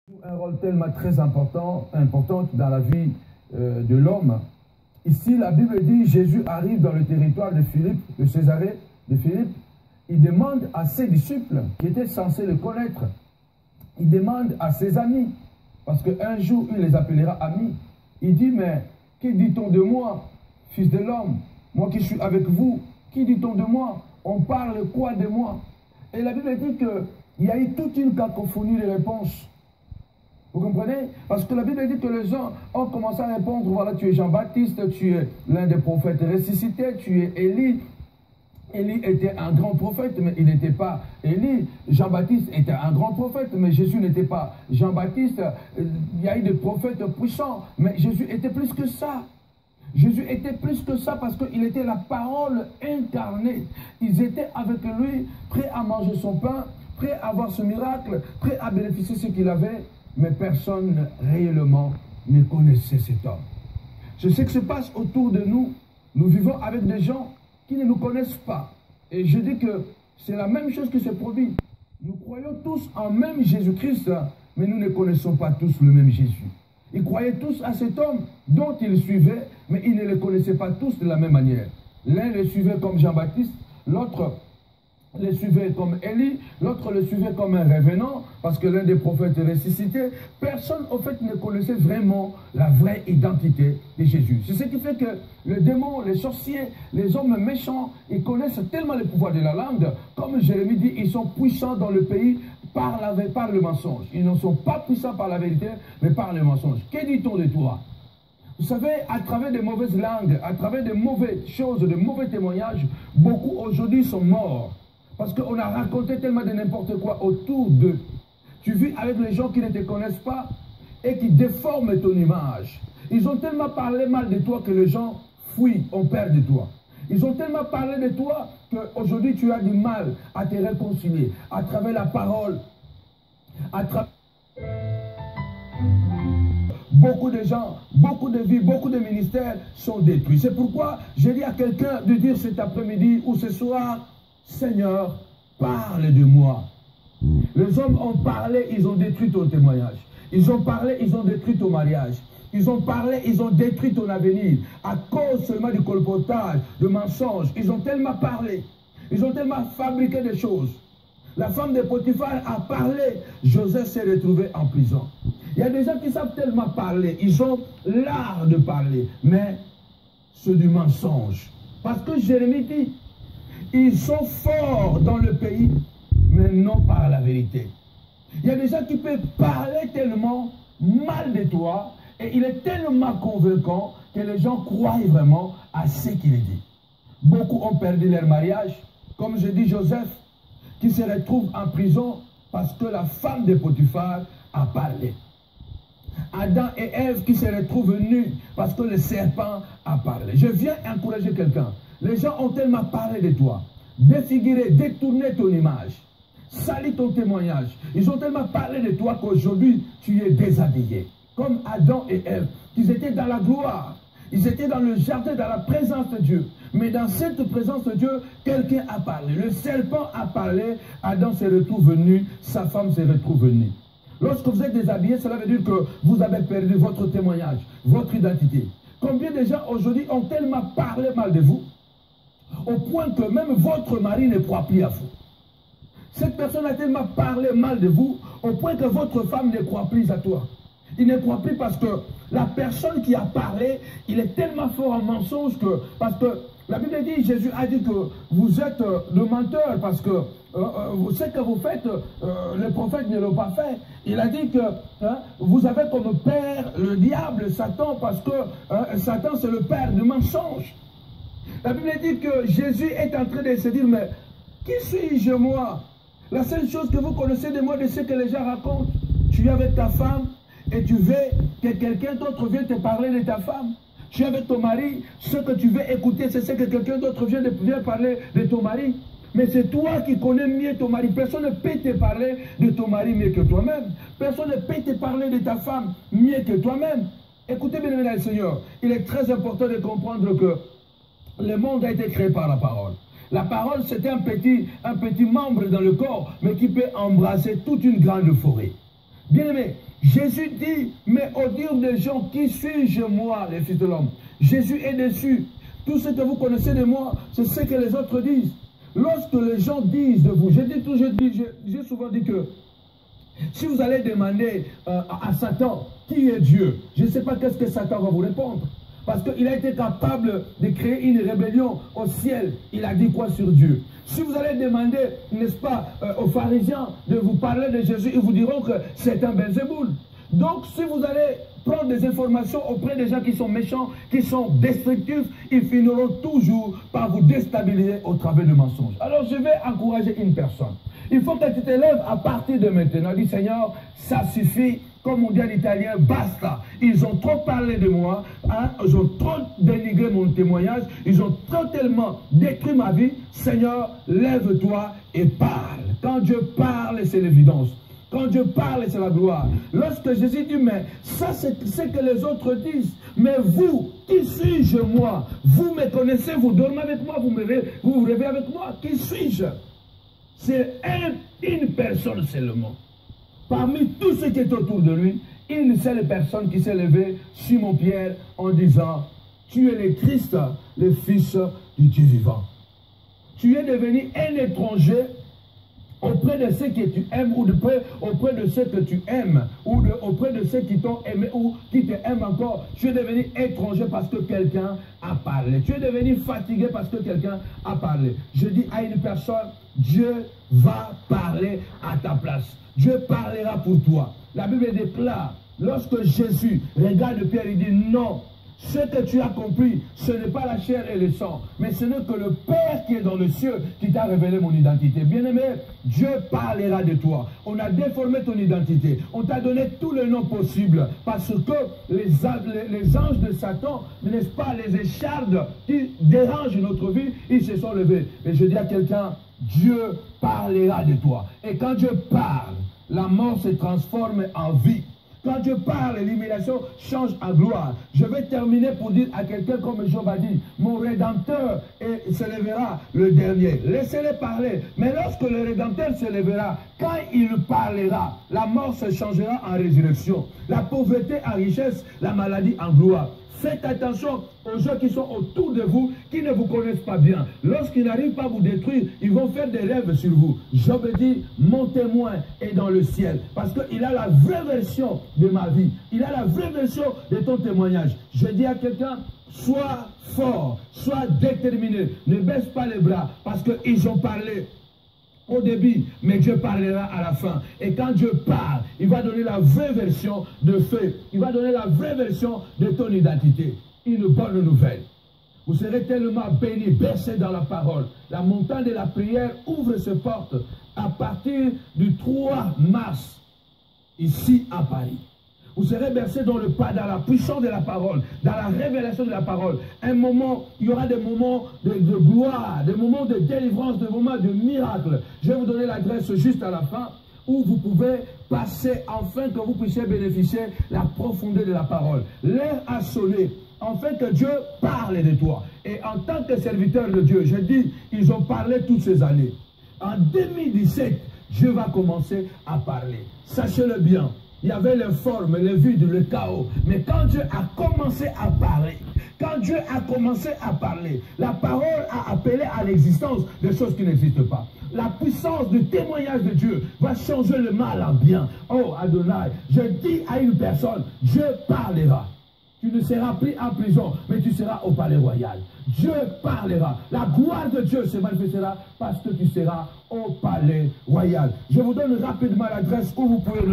Un rôle tellement très important dans la vie de l'homme. Ici, la Bible dit, Jésus arrive dans le territoire de Philippe, de Césarée, de Philippe. Il demande à ses disciples, qui étaient censés le connaître, il demande à ses amis, parce qu'un jour, il les appellera amis. Il dit, mais que dit-on de moi, fils de l'homme? Moi qui suis avec vous, qui dit-on de moi? On parle quoi de moi? Et la Bible dit qu'il y a eu toute une cacophonie de réponses. Vous comprenez? Parce que la Bible dit que les gens ont commencé à répondre, voilà, tu es Jean-Baptiste, tu es l'un des prophètes ressuscités, tu es Élie. Élie était un grand prophète, mais il n'était pas Élie. Jean-Baptiste était un grand prophète, mais Jésus n'était pas Jean-Baptiste. Il y a eu des prophètes puissants, mais Jésus était plus que ça. Jésus était plus que ça parce qu'il était la parole incarnée. Ils étaient avec lui, prêts à manger son pain, prêts à voir ce miracle, prêts à bénéficier de ce qu'il avait. Mais personne réellement ne connaissait cet homme. C'est ce qui se passe autour de nous. Nous vivons avec des gens qui ne nous connaissent pas. Et je dis que c'est la même chose qui se produit. Nous croyons tous en même Jésus-Christ, mais nous ne connaissons pas tous le même Jésus. Ils croyaient tous à cet homme dont ils suivaient, mais ils ne le connaissaient pas tous de la même manière. L'un le suivait comme Jean-Baptiste, l'autre le suivait comme Élie, l'autre le suivait comme un revenant, parce que l'un des prophètes est ressuscité. Personne, au fait, ne connaissait vraiment la vraie identité de Jésus. C'est ce qui fait que les démons, les sorciers, les hommes méchants, ils connaissent tellement le pouvoir de la langue. Comme Jérémie dit, ils sont puissants dans le pays par le mensonge. Ils ne sont pas puissants par la vérité, mais par le mensonge. Que dit-on de toi? Vous savez, à travers de mauvaises langues, à travers de mauvaises choses, de mauvais témoignages, beaucoup aujourd'hui sont morts. Parce qu'on a raconté tellement de n'importe quoi autour d'eux. Tu vis avec les gens qui ne te connaissent pas et qui déforment ton image. Ils ont tellement parlé mal de toi que les gens fuient, ont peur de toi. Ils ont tellement parlé de toi qu'aujourd'hui tu as du mal à te réconcilier à travers la parole. Beaucoup de gens, beaucoup de vies, beaucoup de ministères sont détruits. C'est pourquoi je dis à quelqu'un de dire cet après-midi ou ce soir, Seigneur, parle de moi. Les hommes ont parlé, ils ont détruit ton témoignage. Ils ont parlé, ils ont détruit ton mariage. Ils ont parlé, ils ont détruit ton avenir. À cause seulement du colportage, de mensonges. Ils ont tellement parlé. Ils ont tellement fabriqué des choses. La femme de Potiphar a parlé. Joseph s'est retrouvé en prison. Il y a des gens qui savent tellement parler. Ils ont l'art de parler. Mais c'est du mensonge. Parce que Jérémie dit, ils sont forts dans le pays, mais non par la vérité. Il y a des gens qui peuvent parler tellement mal de toi, et il est tellement convaincant que les gens croient vraiment à ce qu'il dit. Beaucoup ont perdu leur mariage, comme je dis Joseph, qui se retrouve en prison parce que la femme de Potiphar a parlé. Adam et Ève qui se retrouvent nus parce que le serpent a parlé. Je viens encourager quelqu'un. Les gens ont tellement parlé de toi, défiguré, détourné ton image, sali ton témoignage. Ils ont tellement parlé de toi qu'aujourd'hui, tu es déshabillé. Comme Adam et Ève, ils étaient dans la gloire. Ils étaient dans le jardin, dans la présence de Dieu. Mais dans cette présence de Dieu, quelqu'un a parlé. Le serpent a parlé, Adam se retrouve nu, sa femme se retrouve nue. Lorsque vous êtes déshabillé, cela veut dire que vous avez perdu votre témoignage, votre identité. Combien de gens aujourd'hui ont tellement parlé mal de vous, au point que même votre mari ne croit plus à vous. Cette personne a tellement parlé mal de vous, au point que votre femme ne croit plus à toi. Il ne croit plus parce que la personne qui a parlé, il est tellement fort en mensonge que... Parce que la Bible dit, Jésus a dit que vous êtes le menteur parce que ce que vous faites, les prophètes ne l'ont pas fait. Il a dit que vous avez comme père le diable, Satan, parce que Satan c'est le père du mensonge. La Bible dit que Jésus est en train de se dire, mais qui suis-je moi? La seule chose que vous connaissez de moi, de ce que les gens racontent, tu es avec ta femme et tu veux que quelqu'un d'autre vienne te parler de ta femme. Tu es avec ton mari, ce que tu veux écouter, c'est ce que quelqu'un d'autre vient parler de ton mari. Mais c'est toi qui connais mieux ton mari. Personne ne peut te parler de ton mari mieux que toi-même. Personne ne peut te parler de ta femme mieux que toi-même. Écoutez bien, le Seigneur, il est très important de comprendre que le monde a été créé par la parole. La parole, c'est un petit membre dans le corps, mais qui peut embrasser toute une grande forêt. Bien-aimé, Jésus dit, mais au dire des gens, qui suis-je moi, les fils de l'homme? Jésus est déçu. Tout ce que vous connaissez de moi, c'est ce que les autres disent. Lorsque les gens disent de vous, j'ai souvent dit que si vous allez demander à Satan qui est Dieu, je ne sais pas qu'est-ce que Satan va vous répondre. Parce qu'il a été capable de créer une rébellion au ciel. Il a dit quoi sur Dieu? Si vous allez demander, n'est-ce pas, aux pharisiens de vous parler de Jésus, ils vous diront que c'est un Belzéboul. Donc, si vous allez prendre des informations auprès des gens qui sont méchants, qui sont destructifs, ils finiront toujours par vous déstabiliser au travers de mensonges. Alors, je vais encourager une personne. Il faut que tu te lèves à partir de maintenant. Dis, Seigneur, ça suffit. Comme on dit en italien, basta. Ils ont trop parlé de moi, hein? Ils ont trop dénigré mon témoignage, ils ont totalement détruit ma vie. Seigneur, lève-toi et parle. Quand Dieu parle, c'est l'évidence. Quand Dieu parle, c'est la gloire. Lorsque Jésus dit, mais ça c'est ce que les autres disent. Mais vous, qui suis-je moi? Vous me connaissez, vous dormez avec moi, vous vous rêvez avec moi. Qui suis-je? C'est une personne seulement. Parmi tous ceux qui est autour de lui, une seule personne qui s'est levée, Simon-Pierre, en disant, tu es le Christ, le Fils du Dieu vivant. Tu es devenu un étranger auprès de ceux que tu aimes, ou auprès de ceux que tu aimes, ou auprès de ceux qui t'ont aimé, ou qui te aiment encore. Tu es devenu étranger parce que quelqu'un a parlé. Tu es devenu fatigué parce que quelqu'un a parlé. Je dis à une personne, Dieu va parler à ta place. Dieu parlera pour toi. La Bible déclare, lorsque Jésus regarde Pierre, il dit non, ce que tu as compris, ce n'est pas la chair et le sang, mais ce n'est que le Père qui est dans le ciel qui t'a révélé mon identité. Bien-aimé, Dieu parlera de toi. On a déformé ton identité. On t'a donné tous les noms possibles parce que les anges de Satan, n'est-ce pas, les échardes qui dérangent notre vie, ils se sont levés. Et je dis à quelqu'un, Dieu parlera de toi. Et quand Dieu parle, la mort se transforme en vie. Quand Dieu parle, l'humiliation change en gloire. Je vais terminer pour dire à quelqu'un comme Job a dit, mon Rédempteur se lèvera le dernier. Laissez-les parler. Mais lorsque le Rédempteur se lèvera, quand il parlera, la mort se changera en résurrection. La pauvreté en richesse, la maladie en gloire. Faites attention aux gens qui sont autour de vous, qui ne vous connaissent pas bien. Lorsqu'ils n'arrivent pas à vous détruire, ils vont faire des rêves sur vous. Job dit, mon témoin est dans le ciel. Parce qu'il a la vraie version de ma vie. Il a la vraie version de ton témoignage. Je dis à quelqu'un, sois fort, sois déterminé. Ne baisse pas les bras parce qu'ils ont parlé au début, mais Dieu parlera à la fin. Et quand Dieu parle, il va donner la vraie version de fait. Il va donner la vraie version de ton identité. Une bonne nouvelle. Vous serez tellement bénis, bercés dans la parole. La montagne de la prière ouvre ses portes à partir du 3 mars, ici à Paris. Vous serez bercés dans la puissance de la parole, dans la révélation de la parole. Un moment, il y aura des moments de gloire, des moments de délivrance, des moments de miracle. Je vais vous donner l'adresse juste à la fin, où vous pouvez passer afin que vous puissiez bénéficier de la profondeur de la parole. L'heure a sonné, afin que Dieu parle de toi. Et en tant que serviteur de Dieu, je dis, ils ont parlé toutes ces années. En 2017, Dieu va commencer à parler. Sachez-le bien. Il y avait les formes, les vides, le chaos. Mais quand Dieu a commencé à parler, la parole a appelé à l'existence des choses qui n'existent pas. La puissance du témoignage de Dieu va changer le mal en bien. Oh Adonai, je dis à une personne, Dieu parlera. Tu ne seras plus en prison, mais tu seras au palais royal. Dieu parlera. La gloire de Dieu se manifestera parce que tu seras au palais royal. Je vous donne rapidement l'adresse où vous pouvez